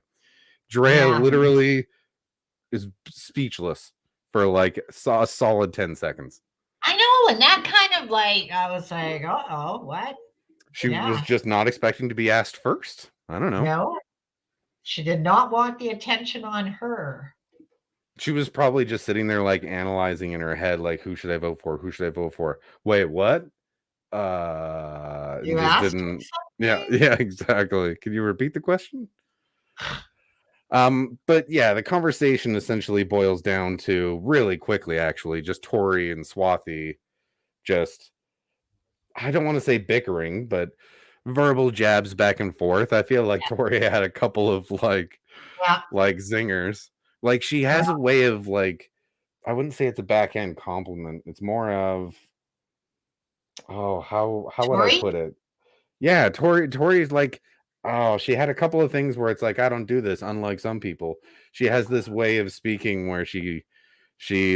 Drea Yeah, literally is speechless for like a solid 10 seconds. I know, and that kind of like I was like, oh, what? She was Yeah, just not expecting to be asked first. I don't know. no, she did not want the attention on her. She was probably just sitting there like analyzing in her head, like, who should I vote for? Who should I vote for? Wait, what? And You just asked didn't. me Yeah, something. yeah, exactly. Can you repeat the question? But yeah, the conversation essentially boils down to really quickly, actually, just Tori and Swathi just, I don't want to say bickering, but verbal jabs back and forth. I feel like Tori had a couple of Yeah, like zingers. Like she yeah. has a way of like, I wouldn't say it's a backhand compliment. It's more of, oh, how would I Tori. put it? Yeah, Tori's like, oh, she had a couple of things where it's like, I don't do this, unlike some people. She has this way of speaking where she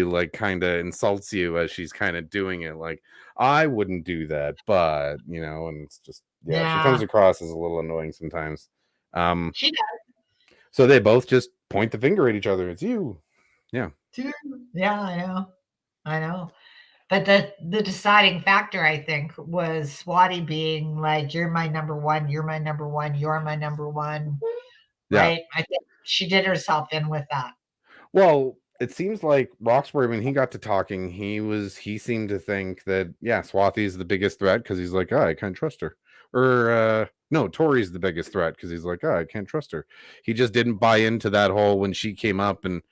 like kind of insults you as she's kind of doing it. Like, I wouldn't do that, but and it's just, yeah, she Yeah, comes across as a little annoying sometimes. Um, she so they both just point the finger at each other. It's you. Yeah. does too. Yeah, I know. I know. But the deciding factor, I think, was Swati being like, "You're my number one. You're my number one. You're my number one." Yeah. Right? I think she did herself in with that. Well, it seems like Roxbury, when he got to talking, he seemed to think that, yeah, Swathi's the biggest threat because he's like, oh, I can't trust her. Or no, Tori's the biggest threat because he's like, oh, I can't trust her. He just didn't buy into that whole when she came up and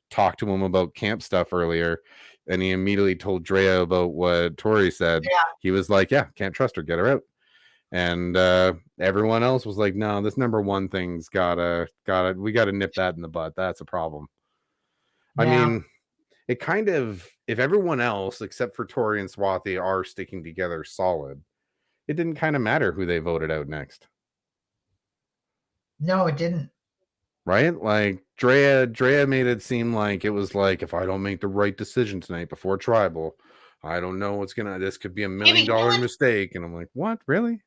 talked to him about camp stuff earlier. and he immediately told Drea about what Tori said. Yeah. He was like, yeah, can't trust her, get her out. And everyone else was like, no, this number one thing's we gotta nip that in the bud. That's a problem. I mean, it kind of, if everyone else except for Tori and Swathi are sticking together solid, it didn't kind of matter who they voted out next. No, it didn't. Right? Like Drea made it seem like it was like, if I don't make the right decision tonight before tribal, I don't know what's gonna, this could be $1 million mistake. And I'm like, what? Really?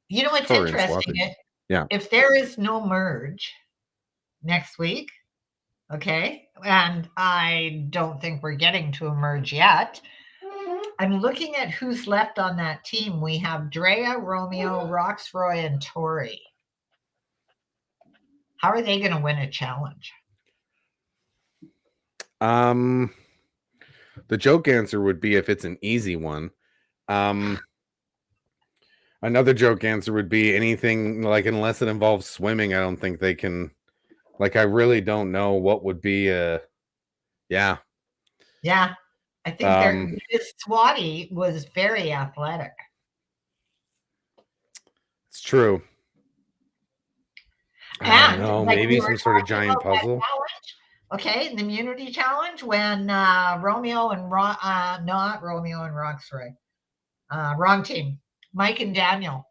You know what's Tori and interesting? Swathi. Yeah. If there is no merge next week, okay, and I don't think we're getting to a merge yet. I'm looking at who's left on that team. We have Drea, Romeo, Roxroy, and Tori. How are they going to win a challenge? The joke answer would be if it's an easy one. Another joke answer would be anything, like, unless it involves swimming, I don't think they can. Like, I really don't know what would be a. Yeah. Yeah. I think because Swathi was very athletic. It's true. I don't know, like maybe some sort of giant puzzle. Okay, in the immunity challenge when Romeo and not Romeo and Roxroy, wrong team, Mike and Daniel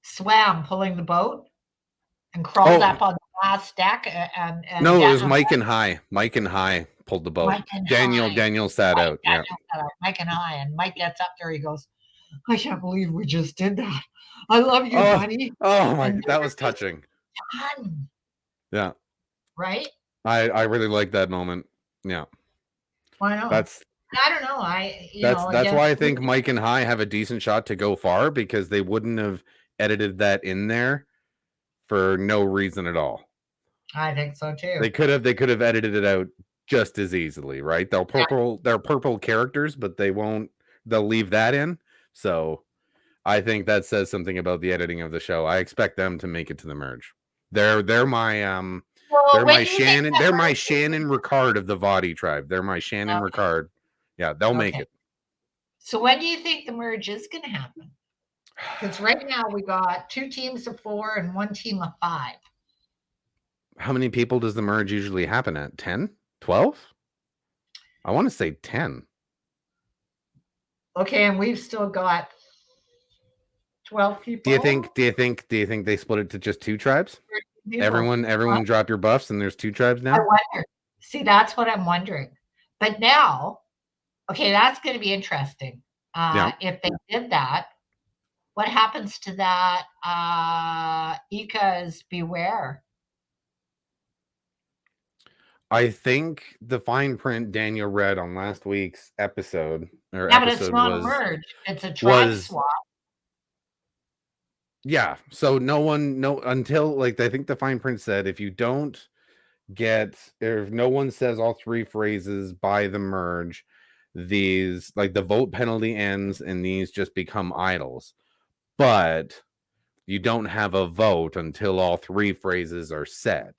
swam pulling the boat and crawled up on the last deck. And no, it was Mike and High. Mike and High pulled the boat. Daniel sat out. Yeah. Mike and High, and Mike gets up there. He goes, "I can't believe we just did that. I love you, buddy." Oh my, that was touching. Done. Yeah. Right. I really like that moment. Yeah. Why not? I don't know. That's why I think Mike and High have a decent shot to go far, because they wouldn't have edited that in there for no reason at all. I think so too. They could have edited it out just as easily, right? They're purple characters, but they'll leave that in. So I think that says something about the editing of the show. I expect them to make it to the merge. They're my Shannon Ricard of the Vadi tribe. They're my Shannon Ricard. Yeah, they'll make it. So when do you think the merge is going to happen? Because right now we got 2 teams of 4 and 1 team of 5. How many people does the merge usually happen at? 10? 12? I want to say 10. Okay, and we've still got 12 people. Do you think they split it to just 2 tribes? Everyone drop your buffs and there's 2 tribes now? I wonder. See, that's what I'm wondering. But now, okay, that's going to be interesting. If they did that, what happens to that Ika's Beware? I think the fine print Daniel read on last week's episode but it's not a merge. It's a tribe swap. Yeah. So until, like, I think the fine print said, if no one says all 3 phrases by the merge, these, like, the vote penalty ends and these just become idols. But you don't have a vote until all 3 phrases are said.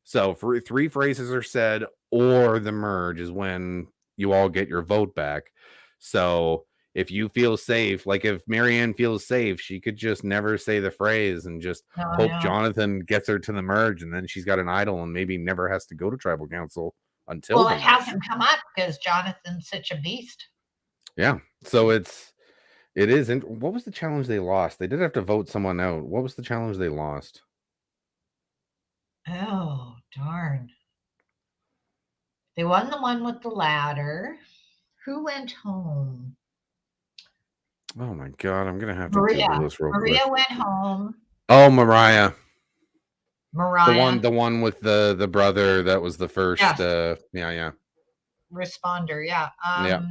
So 3 phrases are said, or the merge is when you all get your vote back. So if you feel safe, like if Marianne feels safe, she could just never say the phrase and just hope Jonathan gets her to the merge, and then she's got an idol and maybe never has to go to tribal council until. Well, it hasn't come up because Jonathan's such a beast. Yeah. So it is. What was the challenge they lost? They did have to vote someone out. What was the challenge they lost? Oh, darn. They won the one with the ladder. Who went home? Oh my God, I'm going to have to Google this real quick. Maria went home. Oh, Mariah. Mariah. The one with the brother that was the first. Yeah. Responder, yeah. Yeah.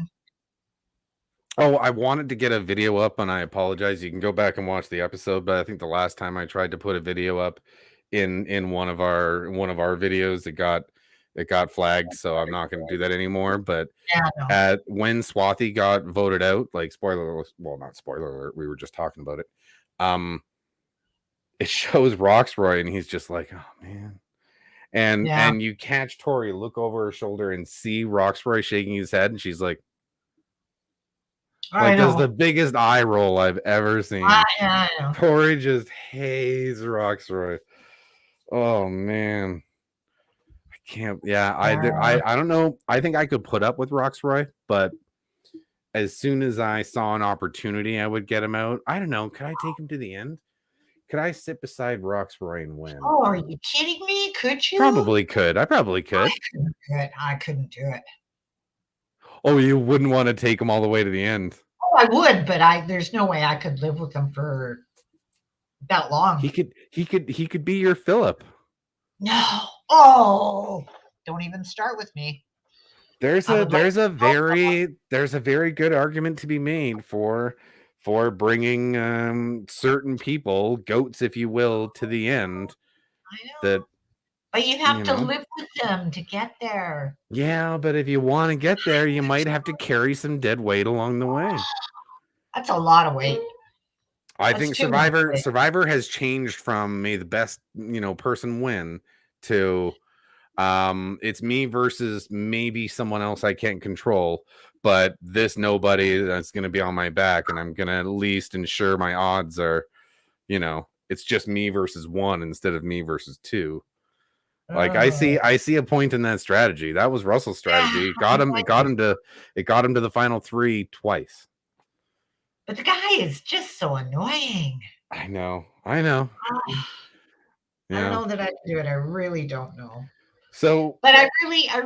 Oh, I wanted to get a video up, and I apologize. You can go back and watch the episode, but I think the last time I tried to put a video up in one of our videos, it got flagged, so I'm not going to do that anymore. But when Swathi got voted out, like, not spoiler alert, we were just talking about it. It shows Roxroy, and he's just like, oh man. and you catch Tori look over her shoulder and see Roxroy shaking his head, and she's like does the biggest eye roll I've ever seen. I know. Tori just hates Roxroy. Oh man, I can't. Yeah, I don't know. I think I could put up with Roxroy, but as soon as I saw an opportunity, I would get him out. I don't know. Could I take him to the end? Could I sit beside Roxroy and win? Oh, are you kidding me? Could you? Probably could. I probably could. I couldn't do it. Oh, you wouldn't want to take him all the way to the end. Oh, I would, but there's no way I could live with him for that long. He could be your Philip. No. Oh, don't even start with me. There's a very good argument to be made for bringing certain people, goats if you will, to the end. I know. But you have to live with them to get there. Yeah, but if you want to get there, you might have to carry some dead weight along the way. That's a lot of weight. I think Survivor has changed from may the best, person win to it's me versus maybe someone else I can't control, but this nobody that's going to be on my back, and I'm going to at least ensure my odds are, it's just me versus one instead of me versus two. Like I see a point in that strategy. That was Russell's strategy. It got him to the final three twice. But the guy is just so annoying. I know. I don't know that I can do it. I really don't know. So, but I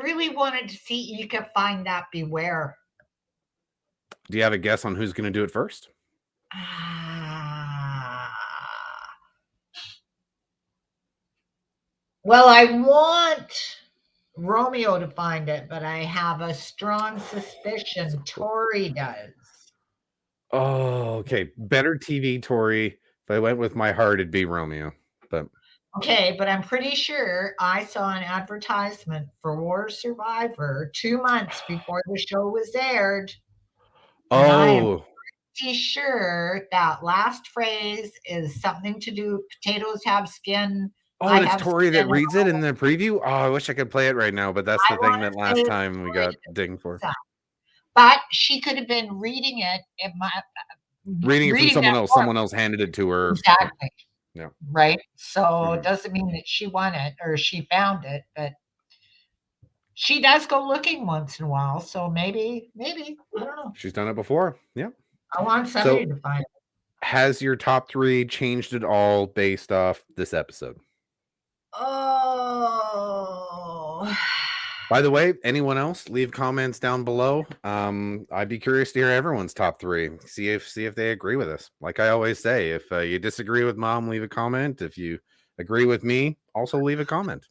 really wanted to see Ika find that beware. Do you have a guess on who's going to do it first? Well, I want Romeo to find it, but I have a strong suspicion Tori does. Oh, okay. Better TV, Tori. If I went with my heart, it'd be Romeo. But okay, but I'm pretty sure I saw an advertisement for War Survivor 2 months before the show was aired. And I am pretty sure that last phrase is something to do. Potatoes have skin. Oh, and it's Tori that reads it in the preview? Oh, I wish I could play it right now, but that's the thing that last time we got dinged for. But she could have been reading it. Reading it from someone else. Someone else handed it to her. Exactly. Yeah. Right? So it doesn't mean that she won it or she found it, but she does go looking once in a while. So maybe, I don't know. She's done it before. Yeah. I want somebody to find it. Has your top three changed at all based off this episode? Oh. By the way, anyone else, leave comments down below. I'd be curious to hear everyone's top three. See if they agree with us. Like I always say, if you disagree with Mom, leave a comment. If you agree with me, also leave a comment.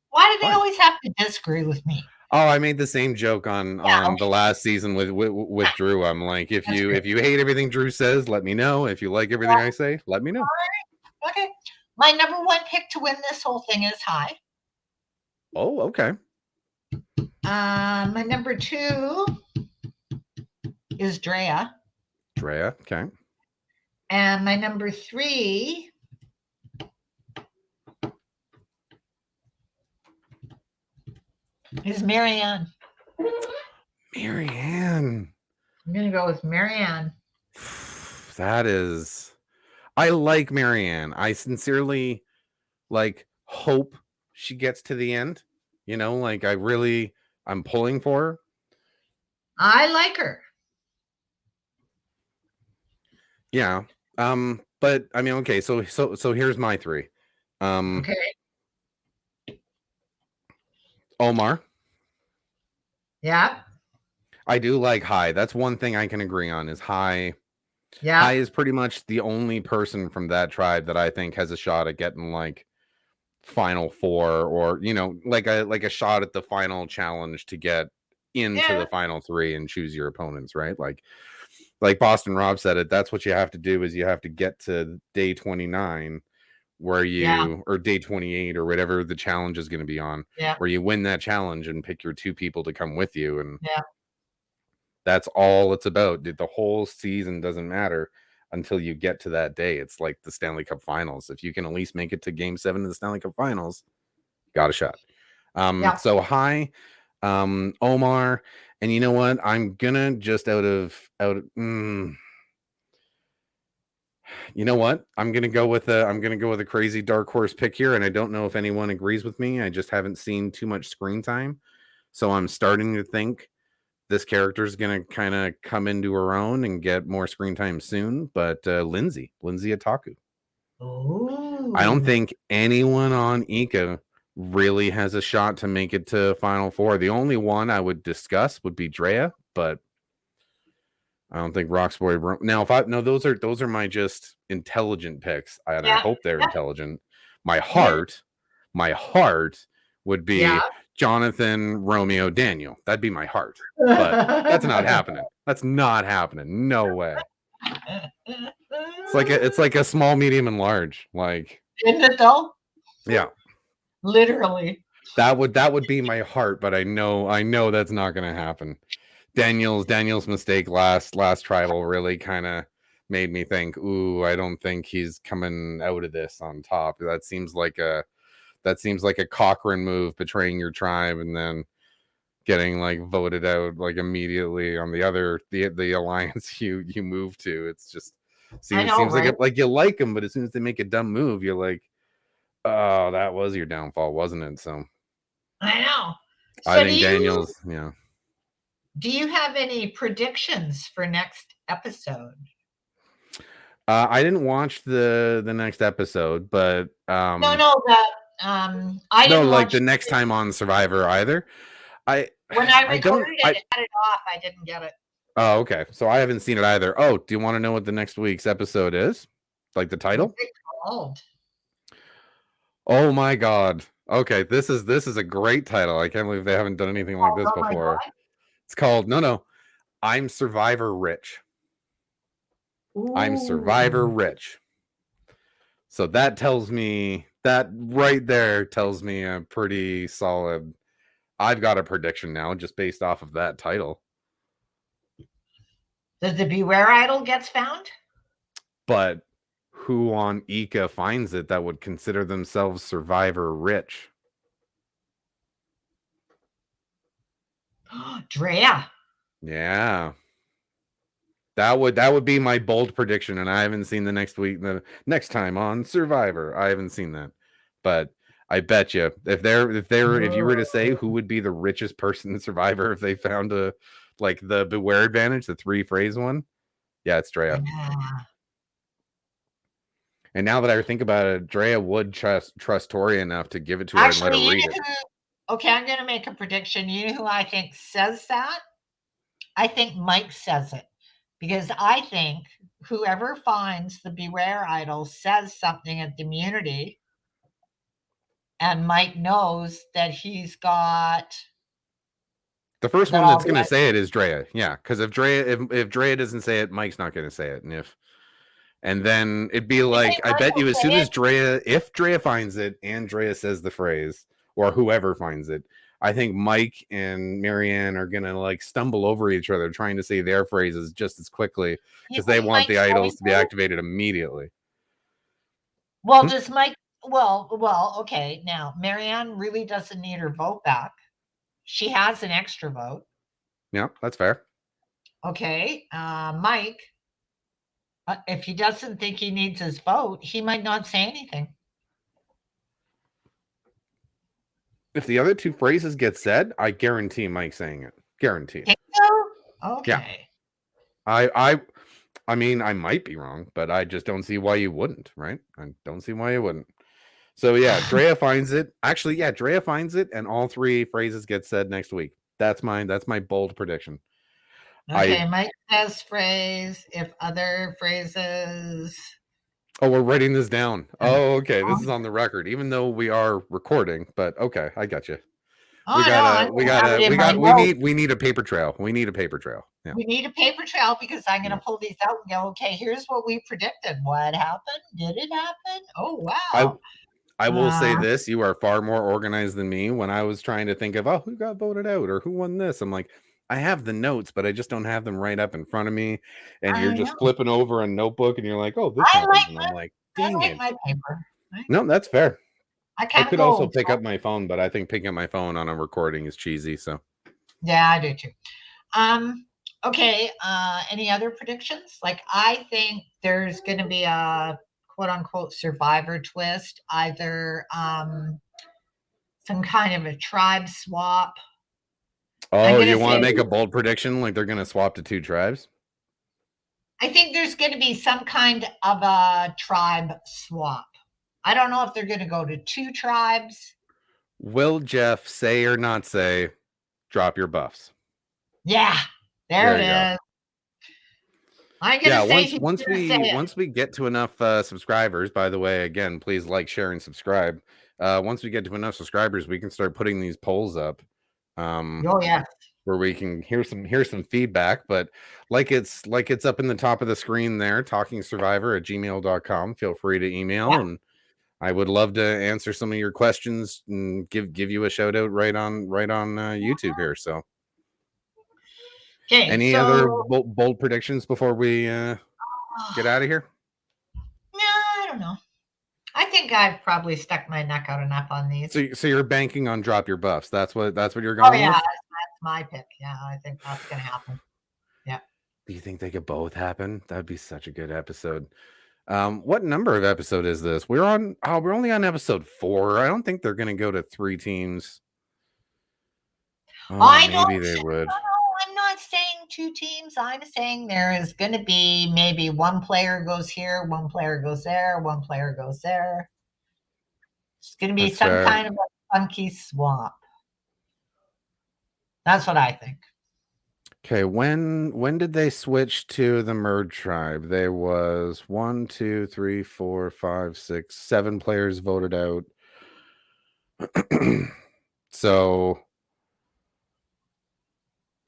Why do they always have to disagree with me? Oh, I made the same joke on the last season with Drew. I'm like, if you hate everything Drew says, let me know. If you like everything I say, let me know. All right. Okay. My number one pick to win this whole thing is High. Oh, okay. My number two is Drea. Okay. And my number three is Marianne. Marianne. I'm going to go with Marianne. That is... I like Marianne. I sincerely hope she gets to the end. I'm pulling for her. I like her. Yeah. But I mean, okay, so here's my three. Okay. Omar. Yeah. I do like High. That's one thing I can agree on is High. Yeah. High is pretty much the only person from that tribe that I think has a shot at getting final four or like a shot at the final challenge to get into the final three and choose your opponents, right? Like Boston Rob said it, that's what you have to do is you have to get to day 29 where or day 28 or whatever the challenge is going to be on, where you win that challenge and pick your two people to come with you. And that's all it's about. The whole season doesn't matter until you get to that day. It's like the Stanley Cup Finals. If you can at least make it to Game 7 of the Stanley Cup Finals, got a shot. Yeah. So hi, Omar, and you know what? I'm gonna just you know what? I'm gonna go with a crazy dark horse pick here, and I don't know if anyone agrees with me. I just haven't seen too much screen time, so I'm starting to think this character is gonna kind of come into her own and get more screen time soon. But Lindsay Otaku. I don't Ooh. think anyone on Ika really has a shot to make it to Final Four. The only one I would discuss would be Drea, but I don't think Roxboy. Now, if I no, those are my just intelligent picks, and I Yeah. hope they're Yeah. intelligent. Lin- My heart would yeah. be Jonathan, Romeo, Daniel. That'd be my heart, but that's not happening. That's not happening. No way. It's like a small, medium, and large. Like, Isn't it though? yeah, Literally. that would be my heart, but I know that's not going to happen. Daniel's mistake last tribal really kind of made me think, ooh, I don't think he's coming out of this on top. That seems like a Cochrane move, betraying your tribe and then getting like voted out like immediately on the alliance you move to. It's just I know, seems right? like you like him, but as soon as they make a dumb move, you're like, oh, that was your downfall, wasn't it? So I know. I So think Daniel's, yeah. do you have any predictions for next episode? I didn't watch the next episode, but No, no, I no, didn't like watch the next time on Survivor either. I when I I don't recorded it, I it had it off. I didn't get it. oh, okay. So I haven't seen it either. Oh, do you want to know what the next week's episode is? Like the What's title? it called? Oh my god. Okay, this is a great title. I can't believe they haven't done anything like this Oh my before. god. It's called no, I'm Survivor Rich. I'm Survivor Ooh. Rich. So that right there tells me a pretty solid. I've got a prediction now just based off of that title. Does the Beware Idol gets found? But who on Ika finds it that would consider themselves Survivor Rich? Drea. Yeah. That would be my bold prediction, and I haven't seen the next time on Survivor. I haven't seen that, but I bet you if you were to say who would be the richest person in Survivor if they found like the Beware Advantage, the 3-phrase one, yeah, it's Drea. Yeah. And now that I think about it, Drea would trust Tori enough to give it to her and let her Actually, read it. okay, I'm going to make a prediction. You know who I think says that? I think Mike says it because I think whoever finds the Beware Idol says something at the immunity, and Mike knows that he's got The first that one all that's the going to say it is Drea. Yeah, because if Drea doesn't say it, Mike's not going to say it. And then it'd be you think like, I Mike bet will you as soon say as it? if Drea finds it and Drea says the phrase, or whoever finds it, I think Mike and Marianne are gonna like stumble over each other trying to say their phrases just as quickly You because they think want the Mike's going idols to be to? activated immediately. Well, Hmm? does Mike? Well. Okay. Now, Marianne really doesn't need her vote back. She has an extra vote. Yeah, that's fair. Okay. Mike, if he doesn't think he needs his vote, he might not say anything. If the other two phrases get said, I guarantee Mike saying it. Guaranteed. Think so? Yeah. Okay. I mean, I might be wrong, but I just don't see why you wouldn't, right? I don't see why you wouldn't. So yeah, Drea finds it. Actually, yeah, Drea finds it, and all 3 phrases get said next week. That's my bold prediction. I Okay, Mike says phrase. If other phrases. we're writing this down. Oh, okay, this is on the record, even though we are recording. But okay, I got you. Oh no, I'm gonna have it in my notes. We need a paper trail. We need a paper trail. Yeah. We need a paper trail because I'm Yeah. gonna pull these out and go, okay, here's what we predicted. What happened? Did it happen? Oh I wow. I will say Uh, this: you are far more organized than me. When I was trying to think of, oh, who got voted out or who won this, I'm like, I have the notes, but I just don't have them right up in front of me. And you're I know. just flipping over a notebook, and you're like, oh, this I happens, like and my I'm like, dang I like it. my paper. Right? No, that's fair. I I kind of could go also old pick school. up my phone, but I think picking up my phone on a recording is cheesy. So Yeah, I do too. Um, okay, any other predictions? Like, I think there's gonna be a quote unquote survivor twist, either some kind of a tribe swap. I'm oh, gonna you want to say make a bold prediction like they're going to swap to 2 tribes? I think there's gonna be some kind of a tribe swap. I don't know if they're gonna go to 2 tribes. Will Jeff say or not say, drop your buffs? Yeah, there There it you go. is. I'm Yeah, gonna say he's gonna say it. once we get to enough subscribers, by the way, again, please like, share, and subscribe. Once we get to enough subscribers, we can start putting these polls up. Oh, yeah. Where we can hear some feedback, but like it's up in the top of the screen there, talkingsurvivor@gmail.com. Feel free to email, Yeah. and I would love to answer some of your questions and give you a shout out right on YouTube here. So Okay, any other so bold predictions before we get out of here? no, I don't know. I think I've probably stuck my neck out enough on these. So you're banking on drop your buffs. That's what you're Oh, going yeah, with? that's my pick. Yeah, I think that's gonna happen. Yeah. Do you think they could both happen? That'd be such a good episode. What number of episode is this? We're only on episode 4. I don't think they're gonna go to 3 teams. Oh, I don't maybe they no, would. I'm not saying 2 teams. I'm saying there is gonna be maybe one player goes here, one player goes there, one player goes there. It's gonna be That's some fair. kind of a funky swap. That's what I think. Okay, when did they switch to the merge tribe? There was 1, 2, 3, 4, 5, 6, 7 players voted out. So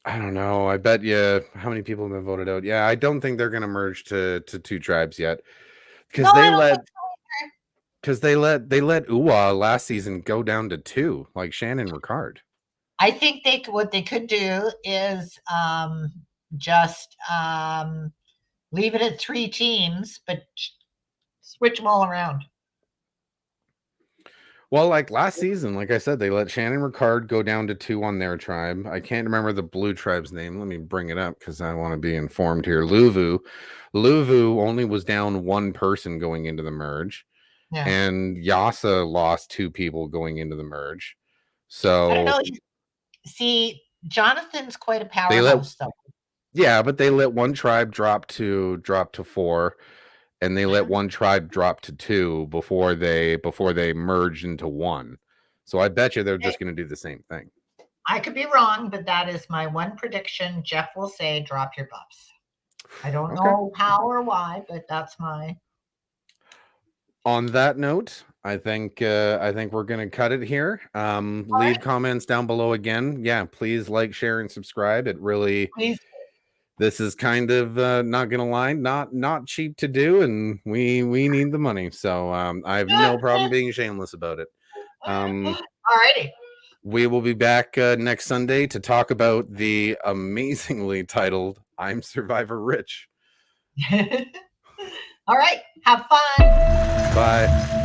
I don't know. I bet you how many people have been voted out. Yeah, I don't think they're gonna merge to 2 tribes yet. No, Because I don't think so either. they let Uwa last season go down to 2, like Shannon Ricard. I think what they could do is just leave it at 3 teams, but switch them all around. Well, like last season, like I said, they let Shannon Ricard go down to 2 on their tribe. I can't remember the blue tribe's name. Let me bring it up because I want to be informed here. Luvu. Luvu only was down 1 person going into the merge, Yeah. and Yasa lost 2 people going into the merge. I don't So know. See, Jonathan's quite a they let powerhouse, though. yeah, but they let 1 tribe drop to 4, and they let 1 tribe drop to 2 before they merged into 1. So I bet you they're just going to do the same thing. I could be wrong, but that is my one prediction. Jeff will say, "Drop your buffs." I don't know how or why, but that's my. On that note, I think we're gonna cut it here. Leave comments down below again. Yeah, please like, share, and subscribe. It really Please. This is kind of not gonna lie, not cheap to do, and we need the money. So I have no problem being shameless about it. All righty. We will be back next Sunday to talk about the amazingly titled "I'm Survivor Rich." All right. Have fun. Bye.